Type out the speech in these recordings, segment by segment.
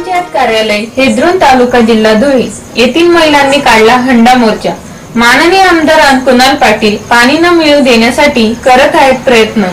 ग्रामपंचायत कार्यालय हेद्रून तालुका जिल्हा धुळे येथील महिलांनी काढला हंडा मोर्चा। माननीय आमदार कुणाल पाटील पाणी न मिळू देण्यासाठी करत आहेत प्रयत्न।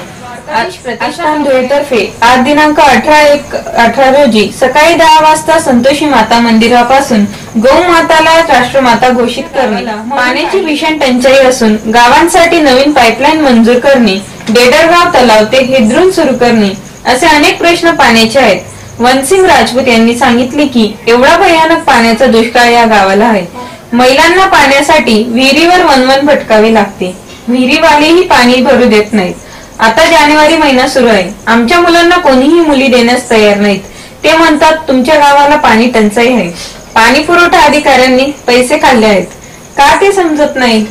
प्रतिष्ठान धुळेतर्फे आज दिनांक 18/1/18 रोजी सकाळी 10 वाजता संतोषी माता मंदिरापासून गौमाताला राष्ट्रमाता घोषित करणे, पाण्याची भीषण टंचाई असून गावांसाठी नवीन पाईपलाईन मंजूर करणे, डेडरगाव तलाव ते हेद्रून सुरू करणे असे अनेक प्रश्न पाण्याचे आहेत। वनसिंग राजपूत यांनी सांगितले की एवढा भयानक पाण्याचा दुष्काळ या गावाला आहे। महिलांना पाण्यासाठी विहिरीवर वनवन भटकावे लागते, विहिरीवालेही पाणी भरू देत नाहीत। आता जानेवारी महिना सुरू आहे, आमच्या मुलांना कोणीही मुली देण्यास तयार नाहीत। ते म्हणतात तुमच्या गावाला पाणी टंचाई आहे। पाणी पुरवठा अधिकाऱ्यांनी पैसे खाल्ले आहेत का ते समजत नाही,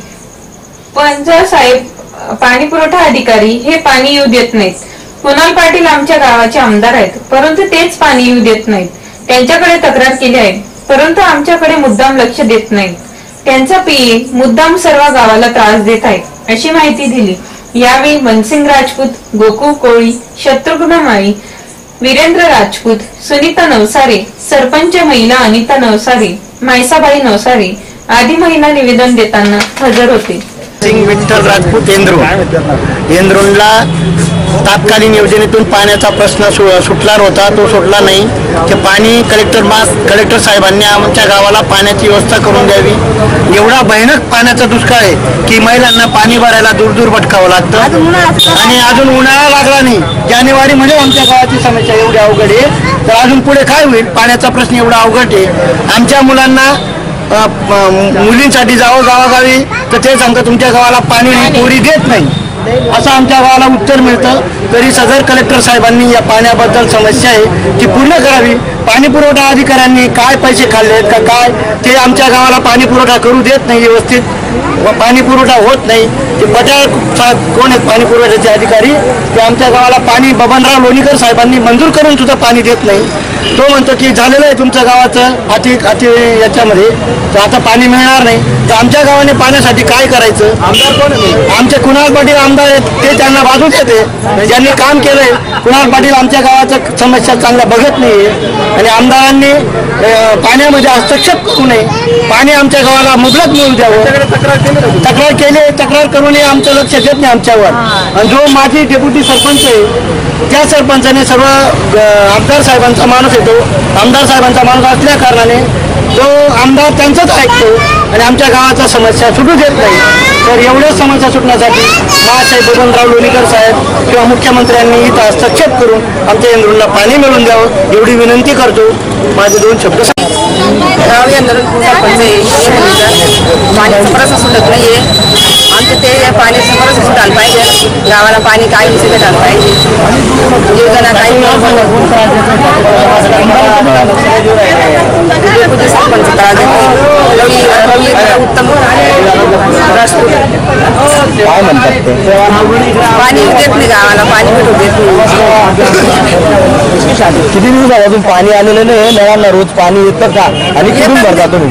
पण जर साहेब पाणी पुरवठा अधिकारी हे पाणी येऊ देत नाहीत। कुणाल पाटील आमच्या गावाचे आमदार आहेत, परंतु तेच पाणी येऊ देत नाहीत। त्यांच्याकडे तक्रार केली आहे, परंतु आमच्याकडे मुद्दाम लक्ष देत नाहीत। त्यांचा पीए मुद्दाम सर्व गावाला त्रास देत आहे अशी माहिती दिली। यावेळी वनसिंग राजपूत, गोकुळ कोळी, शत्रुघ्न माळी, वीरेंद्र राजपूत, सुनीता नवसारे, सरपंच महिला अनिता नवसारे, मायसाबाई नवसारे आदी महिला निवेदन देताना हजर होते। सिंग विठ्ठल राजपूत येंद्रोनला तात्कालीन योजनेतून पाण्याचा प्रश्न सुटला होता, तो सुटला नाही। ते पाणी कलेक्टर साहेबांनी आमच्या गावाला पाण्याची व्यवस्था करून द्यावी। एवढा भयानक पाण्याचा दुष्काळ आहे की महिलांना पाणी भरायला दूर दूर भटकावं लागतं आणि अजून उन्हाळा लागला नाही। जानेवारी मध्ये आमच्या गावाची समस्या एवढी अवघड आहे, तर अजून पुढे काय होईल? पाण्याचा प्रश्न एवढा अवघड आहे। आमच्या मुलांना मुलींसाठी गावागावी तर ते सांगतात तुमच्या गावाला पाणी नाही, पोरी देत नाही असं आमच्या गावाला उत्तर मिळतं। तरी सदर कलेक्टर साहेबांनी या पाण्याबद्दल समस्या आहे ती पूर्ण करावी। पाणी पुरवठा अधिकाऱ्यांनी काय पैसे खाल्लेत का काय, ते आमच्या गावाला पाणी पुरवठा करू देत नाही, व्यवस्थित पाणी पुरवठा होत नाही। ते पटेल कोण आहेत पाणी पुरवठ्याचे अधिकारी, ते आमच्या गावाला पाणी बबनराव लोणीकर साहेबांनी मंजूर करून सुद्धा पाणी देत नाही। तो म्हणतो की झालेलं आहे तुमच्या गावाचं अति याच्यामध्ये, तर आता पाणी मिळणार नाही। तर आमच्या गावाने पाण्यासाठी काय करायचं? आमदार कोण? आमचे कुणाल पाटील आमदार आहेत, ते त्यांना बाजूच येते। ज्यांनी काम केलंय कुणाल पाटील आमच्या गावाचं समस्या चांगला बघत नाहीये आणि आमदारांनी पाण्यामध्ये हस्तक्षेप करू नये। पाणी आमच्या गावाला मुबलक मिळू द्यावं। तक्रार करूनही आमचं लक्ष देत नाही आमच्यावर। आणि जो माजी डेप्युटी सरपंच आहे त्या सरपंचाने सर्व आमदार साहेबांचा माणूस येतो, आमदार साहेबांचा माणूस असल्या कारणाने तो आमदार त्यांचंच ऐकतो आणि आमच्या गावाचा समस्या सुटू देत नाही। तर एवढ्याच समस्या सुटण्यासाठी महासाहेब बबनराव लोणीकर साहेब किंवा मुख्यमंत्र्यांनी इथं हस्तक्षेप करून आमच्या येंद्रूला पाणी मिळवून द्यावं एवढी विनंती करतो। माझे 2 शब्द गाव येंद्रून पाण्याचा प्रश्न सुटत नाहीये। आमचं ते पाण्याचा प्रश्न सुटायला पाहिजे, गावाला पाणी काही भेटायला पाहिजे। योजना काही सरपंच उत्तम काय म्हणतात ते? पाणी देत नाही, गावाला पाणी भेटू देत नाही। किती दिवस अजून पाणी आलेलं नाही, नळांना रोज पाणी येतं का आणि कुठून भरता तुम्ही?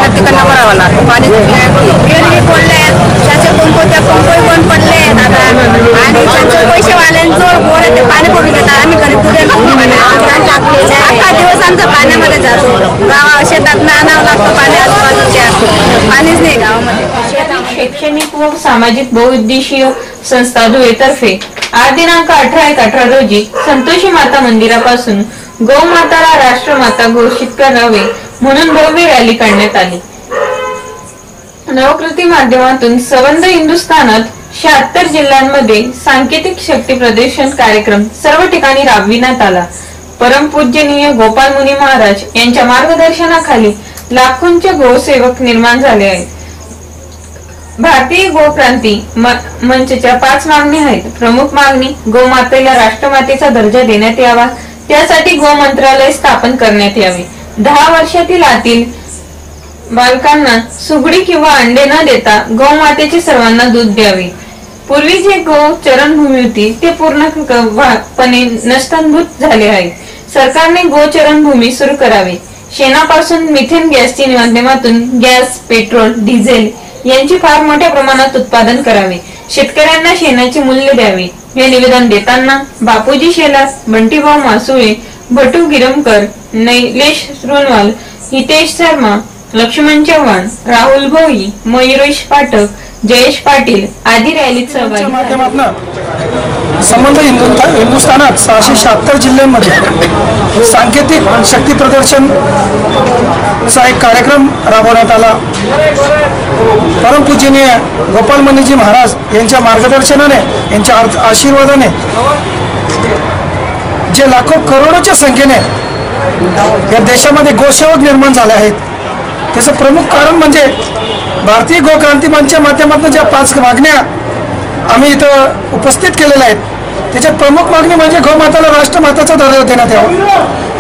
तिकडनं भरावं लागतं पाणी। त्याचे पंप पडले आणि पैसेवाल्यांचं ते पाणी पडून देतात। आम्ही कधी पुढे अख्खा दिवस आमचा पाण्यामध्ये जातो। गावा शेतात आणावं लागतं पाणी, आजूबाजूच्या पाणीच नाही गावामध्ये। शैक्षणिक व सामाजिक बहुउद्देशीय संस्था धुळेतर्फे आज दिनांक 18/1/18 रोजी संतोषी माता मंदिरापासून गौमाताला राष्ट्रमाता घोषित करावे म्हणून भव्य रॅली काढण्यात आली। नवकृती माध्यमातून संबंध हिंदुस्थानात 76 जिल्ह्यांमध्ये सांकेतिक शक्ती प्रदर्शन कार्यक्रम सर्व ठिकाणी राबविण्यात आला। परमपूजनीय गोपाल मुनी महाराज यांच्या मार्गदर्शनाखाली लाखोंचे गोसेवक निर्माण झाले आहेत। भारतीय गोक्रांती मंचच्या 5 मागण्या आहेत। प्रमुख मागणी गोमातेला राष्ट्रमातेचा दर्जा देण्यात यावा, त्यासाठी गो मंत्रालय स्थापन करण्यात यावे। 10 वर्षातील आतील बालकांना सुगडी किंवा अंडे न देता गौमातेचे सर्वांना दूध द्यावे। पूर्वी जे गो चरणभूमी होती ते पूर्णपणे नष्टभूत झाले आहे। सरकारने गो चरणभूमी सुरू करावी। शेणापासून मिथेन गॅसच्या माध्यमातून गॅस, पेट्रोल, डिझेल यांची फार मोठ्या प्रमाणात उत्पादन करावे। शेतकऱ्यांना शेणाचे मूल्य द्यावे। हे निवेदन देताना बापूजी शेलार, बंटीभाऊ मासुळे, भटू गिरमकर, नैलेश रुनवाल, हितेश शर्मा, लक्ष्मण चव्हाण, राहुल भोई, मयुरेश पाठक, जयेश पाटील आदी रॅलीत सहभागी झाले. माध्यमातून संबंध हिंदुस्थानात 676 जिल्ह्यांमध्ये सांकेतिक शक्ती प्रदर्शनचा एक कार्यक्रम राबवण्यात आला. परमपूजनीय गोपालमणिजी महाराज यांच्या मार्गदर्शनाने, यांच्या आशीर्वादाने जे लाखो करोडोच्या संख्येने या देशामध्ये गोसेवक निर्माण झाले आहेत, त्याचं प्रमुख कारण म्हणजे भारतीय गोक्रांती मंचच्या माध्यमातून ज्या 5 मागण्या आम्ही इथं उपस्थित केलेल्या आहेत, त्याच्यात प्रमुख मागणी म्हणजे गोमाताला राष्ट्रमाताचा दर्जा देण्यात यावा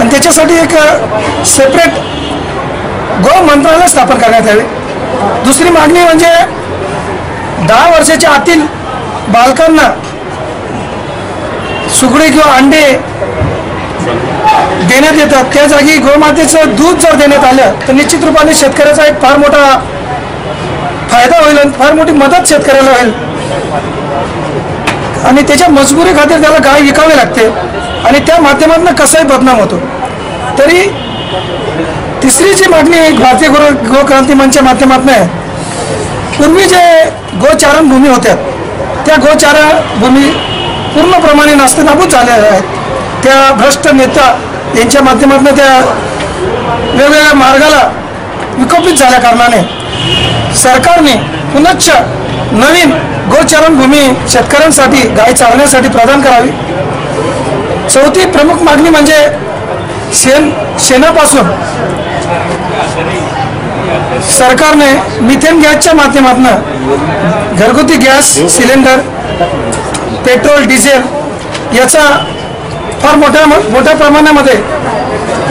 आणि त्याच्यासाठी एक सेपरेट गो मंत्रालय स्थापन करण्यात यावे. दुसरी मागणी म्हणजे 10 वर्षाच्या आतील बालकांना सुगडी किंवा अंडे देण्यात येतात, त्या जागी गोमातेचं दूध जर देण्यात आलं तर निश्चित रूपाने शेतकऱ्याचा एक फार मोठा फायदा होईल आणि फार मोठी मदत शेतकऱ्याला होईल. आणि त्याच्या मजबुरी खातीर त्याला गाय विकावी लागते आणि त्या माध्यमातून कसाही बदनाम होतो. तरी तिसरी जी मागणी भारतीय गोक्रांती मंचच्या माध्यमातून आहे, पूर्वी जे गोचारण भूमी होत्या त्या गोचारण भूमी पूर्णप्रमाणे नास्तिनाबूत झालेल्या आहेत. त्या भ्रष्ट नेता यांच्या माध्यमातून त्या वेगवेगळ्या मार्गाला विकोपित झाल्या कारणाने सरकारने पुनश्च नवीन गोचारण भूमी शेतकऱ्यांसाठी गाय चालण्यासाठी प्रदान करावी. चौथी प्रमुख मागणी म्हणजे शेणापासून सरकारने मिथेन गॅसच्या माध्यमातून घरगुती गॅस सिलेंडर, पेट्रोल, डिझेल याचा फार मोठ्या प्रमाणामध्ये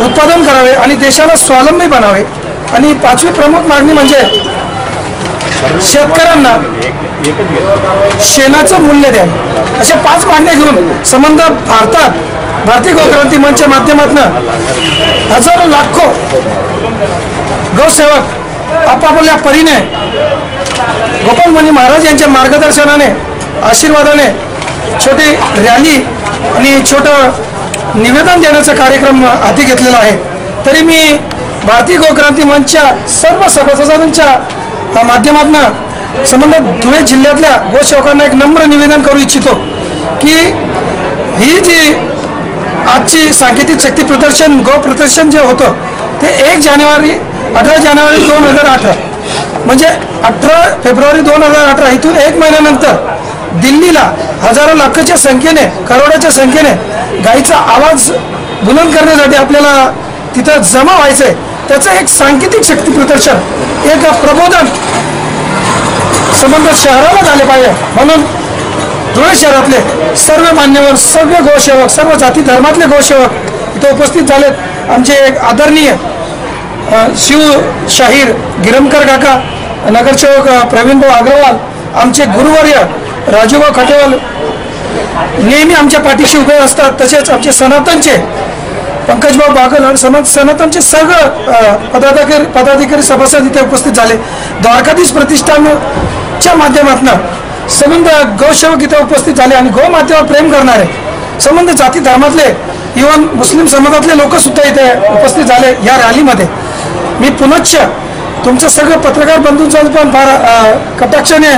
उत्पादन करावे आणि देशाला स्वावलंबी बनावे. आणि 5वी प्रमुख मागणी म्हणजे शेतकऱ्यांना शेणाचं मूल्य द्यावे. अशा 5 मागण्या घेऊन संबंध भारतीय गोक्रांती मंचच्या माध्यमातून हजारो लाखो गौसेवक आपापल्या परीने गोपालमणी महाराज यांच्या मार्गदर्शनाने, आशीर्वादाने छोटी रॅली आणि छोटं निवेदन देण्याचा कार्यक्रम हाती घेतलेला आहे. तरी मी भारतीय गोक्रांती मंचच्या सर्व सभासदांच्या माध्यमातून संबंध धुळे जिल्ह्यातल्या गोसेवकांना एक नम्र निवेदन करू इच्छितो की ही जी आजची सांकेतिक शक्ती प्रदर्शन गो प्रदर्शन जे होतं ते 18 जानेवारी 2018 म्हणजे 18 फेब्रुवारी 2018 इथून 1 महिन्यानंतर दिल्लीला हजारो लाखाच्या संख्येने, करोडाच्या संख्येने गाईचा आवाज बुलंद करण्यासाठी आपल्याला तिथं जमा व्हायचंय. त्याचं एक सांकेतिक शक्ती प्रदर्शन, एक प्रबोधन संबंध शहराला झाले पाहिजे. म्हणून धुळे शहरातले सर्व मान्यवर, सर्व गोसेवक, सर्व जाती धर्मातले गोसेवक इथं उपस्थित झालेत. आमचे एक आदरणीय शिव शाहीर गिरमकर काका, नगरसेवक प्रवीणभाऊ अग्रवाल, आमचे गुरुवर्य राजूभाऊ खटेवाल नेहमी आमच्या पाठीशी उभे असतात. तसेच आमचे सनातनचे पंकजभाऊ बागल आणि सनातनचे सर्व पदाधिकारी सभासद इथे उपस्थित झाले. द्वारकाधीश प्रतिष्ठानच्या माध्यमातून संबंध गौसेवक इथे उपस्थित झाले आणि गोमातेवर प्रेम करणारे संबंध जाती धर्मातले, इव्हन मुस्लिम समाजातले लोक सुद्धा इथे उपस्थित झाले या रॅलीमध्ये. मी पुनश्च तुमचं सगळं पत्रकार बंधूंचा पण फार कटाक्षाने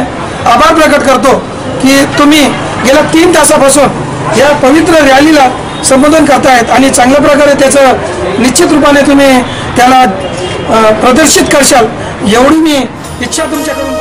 आभार प्रकट करतो की तुम्ही गेल्या 3 तासापासून या पवित्र रॅलीला संबोधन करतायत आणि चांगल्या प्रकारे त्याचं निश्चित रूपाने तुम्ही त्याला प्रदर्शित करशाल एवढी मी इच्छा तुमच्याकडून.